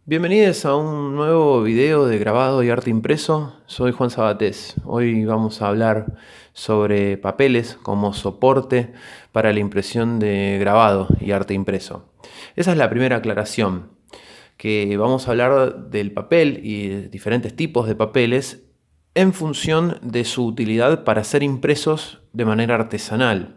Bienvenidos a un nuevo video de grabado y arte impreso. Soy Juan Sabatés. Hoy vamos a hablar sobre papeles como soporte para la impresión de grabado y arte impreso. Esa es la primera aclaración, que vamos a hablar del papel y de diferentes tipos de papeles en función de su utilidad para ser impresos de manera artesanal.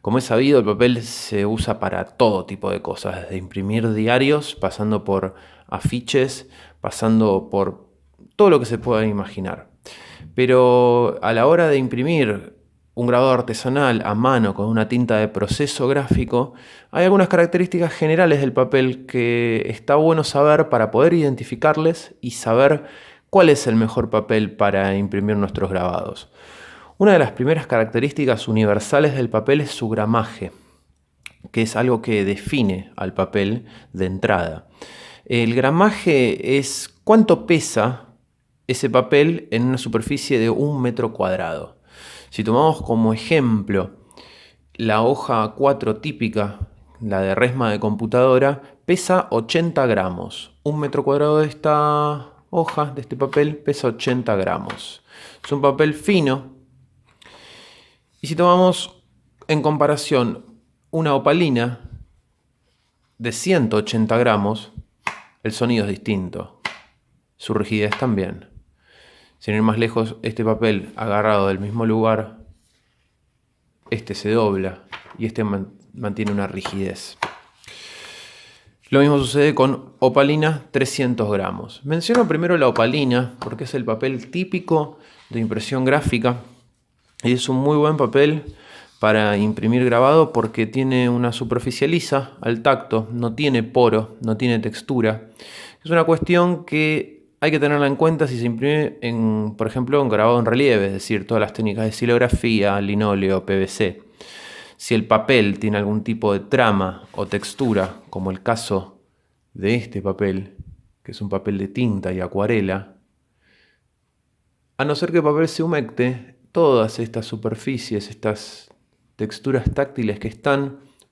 Como es sabido, el papel se usa para todo tipo de cosas, desde imprimir diarios, pasando por afiches, pasando por todo lo que se pueda imaginar. Pero a la hora de imprimir un grabado artesanal a mano con una tinta de proceso gráfico, hay algunas características generales del papel que está bueno saber para poder identificarles y saber cuál es el mejor papel para imprimir nuestros grabados. Una de las primeras características universales del papel es su gramaje, que es algo que define al papel de entrada. El gramaje es cuánto pesa ese papel en una superficie de 1 metro cuadrado. Si tomamos como ejemplo la hoja A4 típica, la de resma de computadora, pesa 80 gramos. 1 metro cuadrado de esta hoja, de este papel, pesa 80 gramos. Es un papel fino. Y si tomamos en comparación una opalina de 180 gramos, el sonido es distinto, su rigidez también. Sin ir más lejos, este papel agarrado del mismo lugar, este se dobla y este mantiene una rigidez. Lo mismo sucede con opalina 300 gramos. Menciono primero la opalina porque es el papel típico de impresión gráfica. Y es un muy buen papel para imprimir grabado porque tiene una superficie lisa al tacto, no tiene poro, no tiene textura. Es una cuestión que hay que tenerla en cuenta si se imprime, por ejemplo, en grabado en relieve, es decir, todas las técnicas de silografía, linóleo, PVC. Si el papel tiene algún tipo de trama o textura, como el caso de este papel, que es un papel de tinta y acuarela, a no ser que el papel se humecte, todas estas superficies, estas texturas táctiles que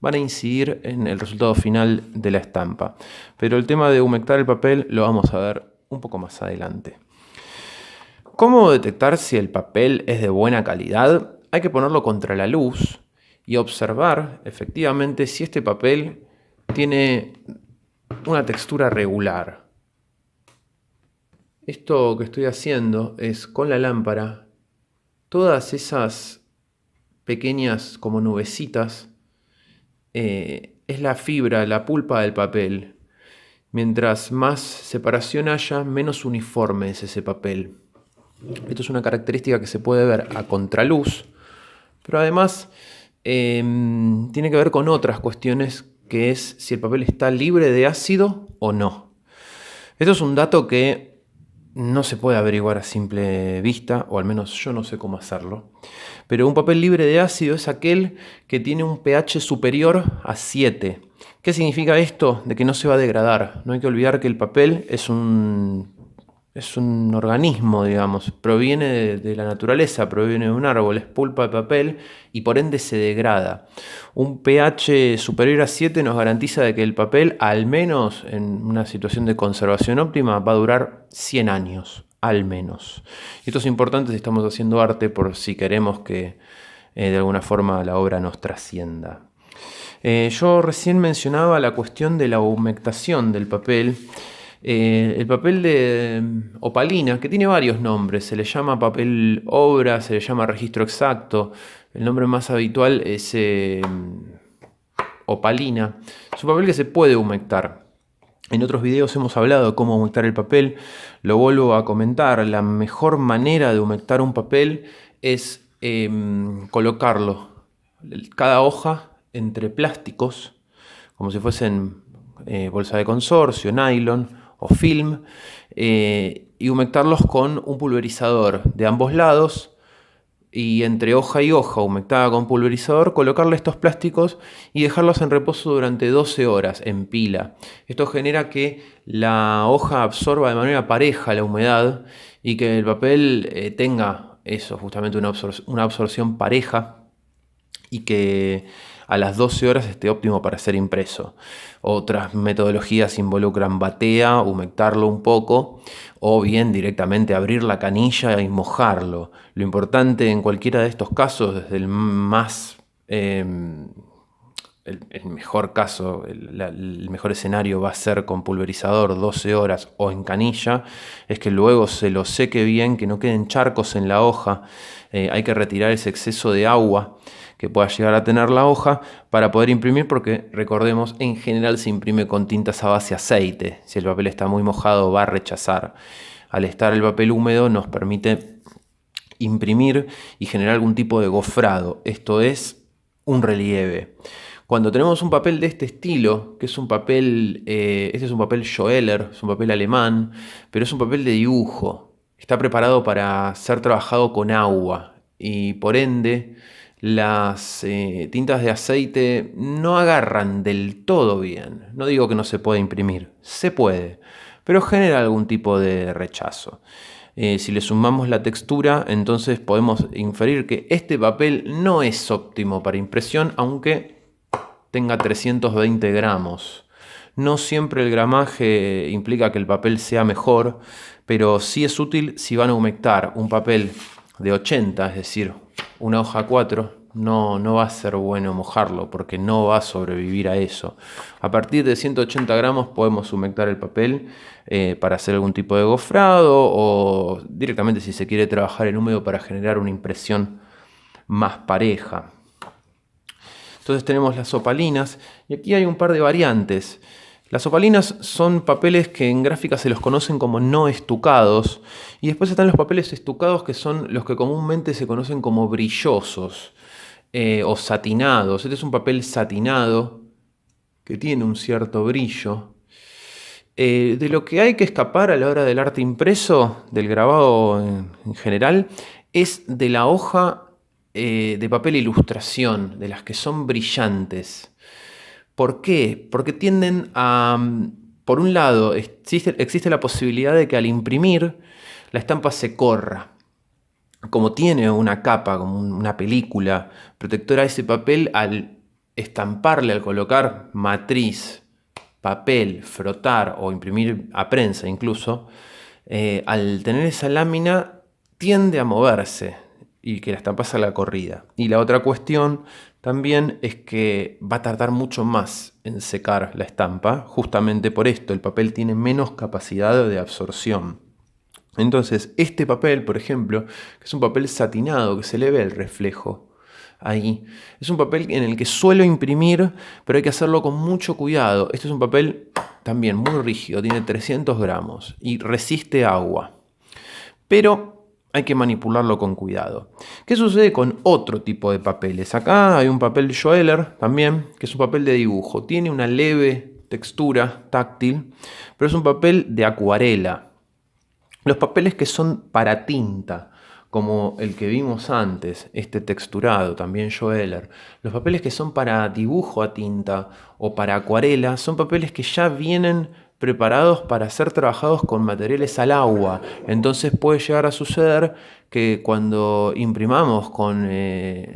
van a incidir en el resultado final de la estampa. Pero el tema de humectar el papel lo vamos a ver un poco más adelante. ¿Cómo detectar si el papel es de buena calidad? Hay que ponerlo contra la luz y observar efectivamente si este papel tiene una textura regular. Esto que estoy haciendo es con la lámpara, todas esas pequeñas como nubecitas, es la fibra, la pulpa del papel. Mientras más separación haya, menos uniforme es ese papel. Esto es una característica que se puede ver a contraluz, pero además tiene que ver con otras cuestiones, que es si el papel está libre de ácido o no. Esto es un dato que no se puede averiguar a simple vista, o al menos yo no sé cómo hacerlo. Pero un papel libre de ácido es aquel que tiene un pH superior a 7. ¿Qué significa esto? De que no se va a degradar. No hay que olvidar que el papel es un organismo, digamos. Proviene de la naturaleza, proviene de un árbol, es pulpa de papel y por ende se degrada. Un pH superior a 7 nos garantiza de que el papel, al menos en una situación de conservación óptima, va a durar 100 años, al menos. Esto es importante si estamos haciendo arte, por si queremos que de alguna forma la obra nos trascienda. Yo recién mencionaba la cuestión de la humectación del papel. El papel de opalina, que tiene varios nombres, se le llama papel obra, se le llama registro exacto. El nombre más habitual es opalina. Es un papel que se puede humectar. En otros videos hemos hablado de cómo humectar el papel. Lo vuelvo a comentar. La mejor manera de humectar un papel es colocarlo, cada hoja, entre plásticos, como si fuesen bolsa de consorcio, nylon o film, y humectarlos con un pulverizador de ambos lados, y entre hoja y hoja humectada con pulverizador, colocarle estos plásticos y dejarlos en reposo durante 12 horas en pila. Esto genera que la hoja absorba de manera pareja la humedad y que el papel tenga eso, justamente una absorción pareja, y que a las 12 horas esté óptimo para ser impreso. Otras metodologías involucran batea, humectarlo un poco, o bien directamente abrir la canilla y mojarlo. Lo importante en cualquiera de estos casos, desde el más... el mejor caso, el mejor escenario va a ser con pulverizador 12 horas o en canilla, es que luego se lo seque bien, que no queden charcos en la hoja. Hay que retirar ese exceso de agua que pueda llegar a tener la hoja para poder imprimir, porque recordemos, en general se imprime con tintas a base aceite. Si el papel está muy mojado va a rechazar. Al estar el papel húmedo nos permite imprimir y generar algún tipo de gofrado, esto es un relieve. Cuando tenemos un papel de este estilo, que es un papel, este es un papel Schoeller, es un papel alemán, pero es un papel de dibujo. Está preparado para ser trabajado con agua y por ende las tintas de aceite no agarran del todo bien. No digo que no se pueda imprimir, se puede, pero genera algún tipo de rechazo. Si le sumamos la textura, entonces podemos inferir que este papel no es óptimo para impresión, aunque tenga 320 gramos. No siempre el gramaje implica que el papel sea mejor, pero sí es útil si van a humectar un papel de 80, es decir, una hoja 4, no va a ser bueno mojarlo porque no va a sobrevivir a eso. A partir de 180 gramos podemos humectar el papel para hacer algún tipo de gofrado o directamente si se quiere trabajar en húmedo para generar una impresión más pareja. Entonces tenemos las opalinas y aquí hay un par de variantes. Las opalinas son papeles que en gráfica se los conocen como no estucados y después están los papeles estucados que son los que comúnmente se conocen como brillosos o satinados. Este es un papel satinado que tiene un cierto brillo. De lo que hay que escapar a la hora del arte impreso, del grabado en general, es de la hoja de papel ilustración, de las que son brillantes. ¿Por qué? Porque tienden a... Por un lado, existe la posibilidad de que al imprimir la estampa se corra. Como tiene una capa, como una película protectora a ese papel, al estamparle, al colocar matriz, papel, frotar o imprimir a prensa incluso, al tener esa lámina tiende a moverse y que la estampa salga la corrida. Y la otra cuestión también es que va a tardar mucho más en secar la estampa, justamente por esto, el papel tiene menos capacidad de absorción. Entonces, este papel, por ejemplo, que es un papel satinado, que se le ve el reflejo ahí, es un papel en el que suelo imprimir, pero hay que hacerlo con mucho cuidado. Este es un papel también muy rígido, tiene 300 gramos y resiste agua. Pero hay que manipularlo con cuidado. ¿Qué sucede con otro tipo de papeles? Acá hay un papel Schoeller también, que es un papel de dibujo. Tiene una leve textura táctil, pero es un papel de acuarela. Los papeles que son para tinta, como el que vimos antes, este texturado, también Schoeller, los papeles que son para dibujo a tinta o para acuarela, son papeles que ya vienen preparados para ser trabajados con materiales al agua. Entonces puede llegar a suceder que cuando imprimamos con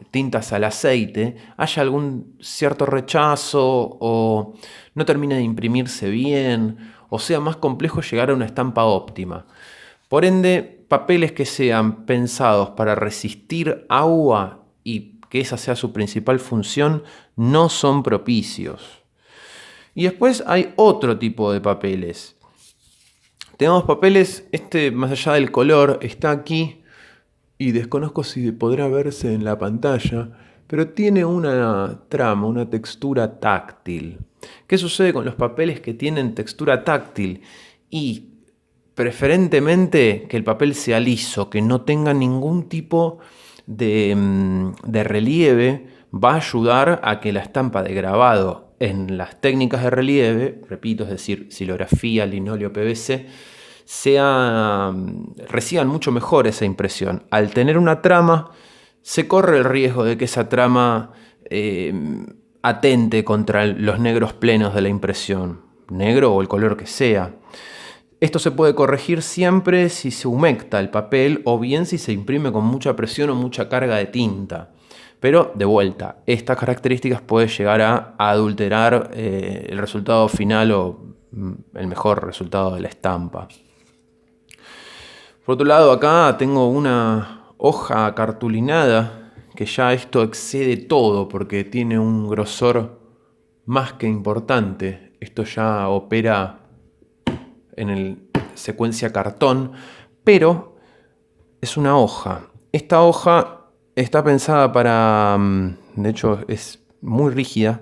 tintas al aceite haya algún cierto rechazo o no termine de imprimirse bien o sea más complejo llegar a una estampa óptima. Por ende, papeles que sean pensados para resistir agua y que esa sea su principal función no son propicios. Y después hay otro tipo de papeles. Tenemos papeles, más allá del color, está aquí y desconozco si podrá verse en la pantalla, pero tiene una trama, una textura táctil. ¿Qué sucede con los papeles que tienen textura táctil? Y preferentemente que el papel sea liso, que no tenga ningún tipo de relieve, va a ayudar a que la estampa de grabado en las técnicas de relieve, repito, es decir, silografía, linóleo, PVC, reciban mucho mejor esa impresión. Al tener una trama, se corre el riesgo de que esa trama atente contra los negros plenos de la impresión, negro o el color que sea. Esto se puede corregir siempre si se humecta el papel o bien si se imprime con mucha presión o mucha carga de tinta. Pero de vuelta, estas características pueden llegar a adulterar el resultado final o el mejor resultado de la estampa. Por otro lado, acá tengo una hoja cartulinada que ya esto excede todo porque tiene un grosor más que importante. Esto ya opera en el secuencia cartón, pero es una hoja. Esta hoja está pensada para, de hecho es muy rígida.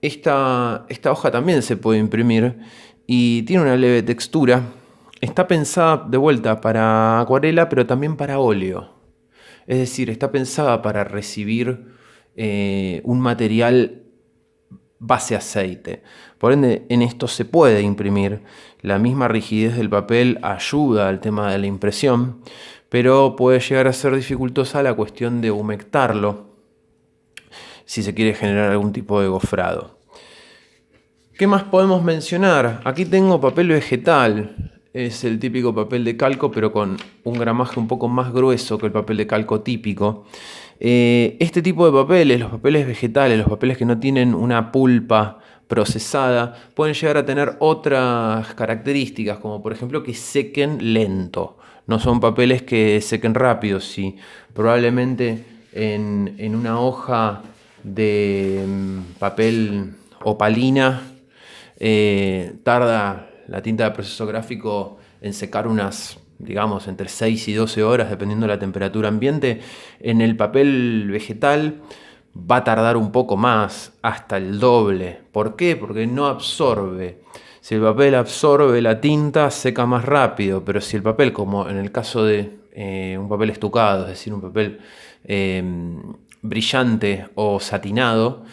Esta hoja también se puede imprimir y tiene una leve textura. Está pensada de vuelta para acuarela, pero también para óleo. Es decir, está pensada para recibir un material base aceite. Por ende, en esto se puede imprimir. La misma rigidez del papel ayuda al tema de la impresión, pero puede llegar a ser dificultosa la cuestión de humectarlo si se quiere generar algún tipo de gofrado. ¿Qué más podemos mencionar? Aquí tengo papel vegetal. Es el típico papel de calco, pero con un gramaje un poco más grueso que el papel de calco típico. Este tipo de papeles, los papeles vegetales, los papeles que no tienen una pulpa procesada, pueden llegar a tener otras características, como por ejemplo que sequen lento. No son papeles que sequen rápido. Si probablemente en una hoja de papel opalina tarda la tinta de proceso gráfico en secar unas, digamos, entre 6 y 12 horas, dependiendo de la temperatura ambiente. En el papel vegetal va a tardar un poco más, hasta el doble. ¿Por qué? Porque no absorbe. Si el papel absorbe la tinta, seca más rápido, pero si el papel, como en el caso de un papel estucado, es decir, un papel brillante o satinado,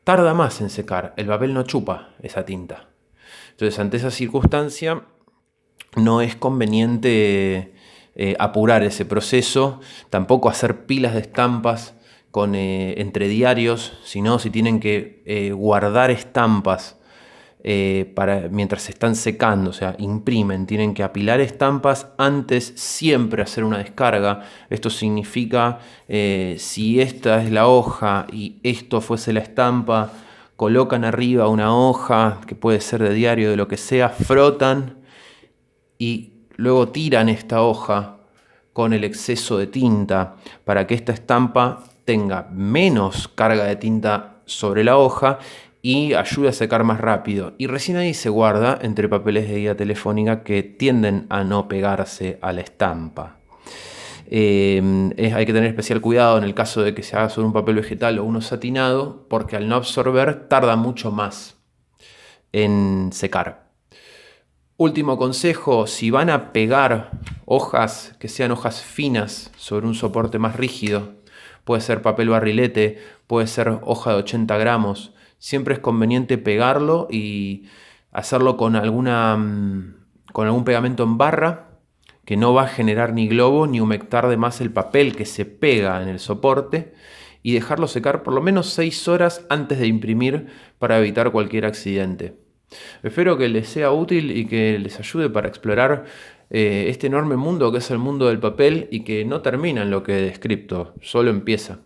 tarda más en secar. El papel no chupa esa tinta. Entonces, ante esa circunstancia, no es conveniente apurar ese proceso, tampoco hacer pilas de estampas entre diarios, sino si tienen que guardar estampas mientras se están secando, o sea, imprimen, tienen que apilar estampas antes, siempre hacer una descarga. Esto significa, si esta es la hoja y esto fuese la estampa, colocan arriba una hoja, que puede ser de diario, de lo que sea, frotan y luego tiran esta hoja con el exceso de tinta para que esta estampa tenga menos carga de tinta sobre la hoja y ayude a secar más rápido. Y recién ahí se guarda entre papeles de guía telefónica que tienden a no pegarse a la estampa. Hay que tener especial cuidado en el caso de que se haga sobre un papel vegetal o uno satinado, porque al no absorber tarda mucho más en secar. Último consejo: si van a pegar hojas, que sean hojas finas sobre un soporte más rígido, puede ser papel barrilete, puede ser hoja de 80 gramos, siempre es conveniente pegarlo y hacerlo con algún pegamento en barra, que no va a generar ni globo ni humectar de más el papel que se pega en el soporte, y dejarlo secar por lo menos 6 horas antes de imprimir para evitar cualquier accidente. Espero que les sea útil y que les ayude para explorar este enorme mundo que es el mundo del papel y que no termina en lo que he descrito, solo empieza.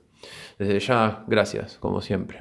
Desde ya, gracias, como siempre.